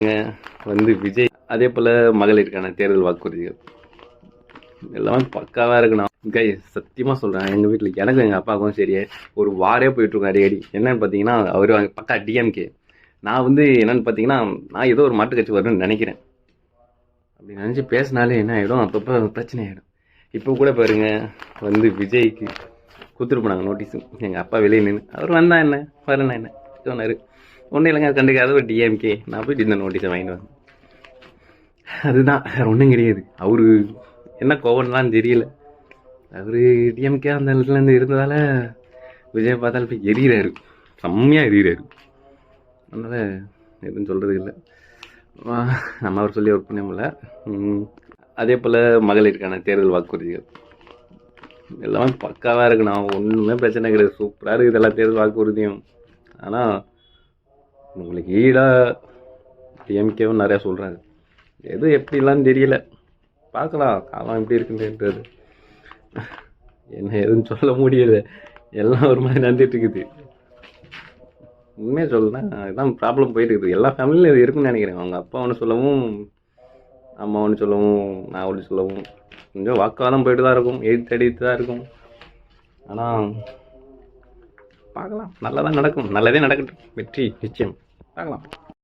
விஜய் அதே போல் மகளிருக்கான தேர்தல் வாக்குறுதிகள் எல்லாமே பக்காவாக இருக்குண்ணா. சத்தியமாக சொல்கிறேன், எங்கள் வீட்டில் எனக்கும் எங்கள் அப்பாவுக்கும் சரி ஒரு வாரே போயிட்டுருக்கோம் அடிக்கடி. என்னன்னு பார்த்தீங்கன்னா, அவர் பக்கா டிஎம்கே. நான் என்னன்னு பார்த்தீங்கன்னா, நான் ஏதோ ஒரு மாட்டு கட்சி வரும்னு நினைக்கிறேன். அப்படி நினச்சி பேசினாலே என்ன ஆகிடும், அப்பப்போ பிரச்சனை ஆகிடும். இப்போ கூட பாருங்க, விஜய்க்கு கொடுத்துட்டு போனாங்க நோட்டீஸு. எங்கள் அப்பா வெளியே நின்று அவர் வந்தா என்ன வரலன்னா என்ன சொன்னார். ஒன்றும் இல்லைங்க, கண்டுக்காத ஒரு டிஎம்கே. நான் போயிட்டு இந்த நோட்டீஸை வாங்கிட்டு வந்தேன். அதுதான், வேறு ஒன்றும் கிடையாது. அவரு என்ன கோவம்லாம் தெரியல. அவர் டிஎம்கே அந்த இடத்துலேருந்து இருந்ததால் விஜய் பார்த்தாலும் இப்போ எரியிறாரு, செம்மையாக எரியிறாரு. அதனால் எதுவும் சொல்கிறது இல்லை. நம்ம அவர் சொல்லி ஒர்க் பண்ண முடியல. அதே போல் மகளிருக்கான தேர்தல் வாக்குறுதிகள் எல்லாமே பக்காவாக இருக்குண்ணா. ஒன்றுமே பிரச்சனை கிடையாது, சூப்பராக இருக்குது இதெல்லாம் தேர்தல் வாக்குறுதியும். ஆனால் உங்களுக்கு ஈடாக டிஎம்கேவும் நிறையா சொல்கிறாங்க. எது எப்படிலாம் தெரியல, பார்க்கலாம் காலம் எப்படி இருக்குன்றது. என்ன எதுவும் சொல்ல முடியல, எல்லாம் ஒரு மாதிரி நடந்துட்டு இருக்குது. உண்மையாக சொல்லலாம், இதுதான் ப்ராப்ளம் போயிட்டு இருக்குது. எல்லா ஃபேமிலியும் இது இருக்குன்னு நினைக்கிறேன். அவங்க அப்பா ஒன்று சொல்லவும், அம்மா ஒன்று சொல்லவும், நான் ஒன்று சொல்லவும் கொஞ்சம் வாக்குவாதம் போயிட்டு தான் இருக்கும், எழுத்து தான் இருக்கும். ஆனால் பார்க்கலாம், நல்லதாக நடக்கும், நல்லதே நடக்கட்டும், வெற்றி நிச்சயம். பார்க்கலாம்.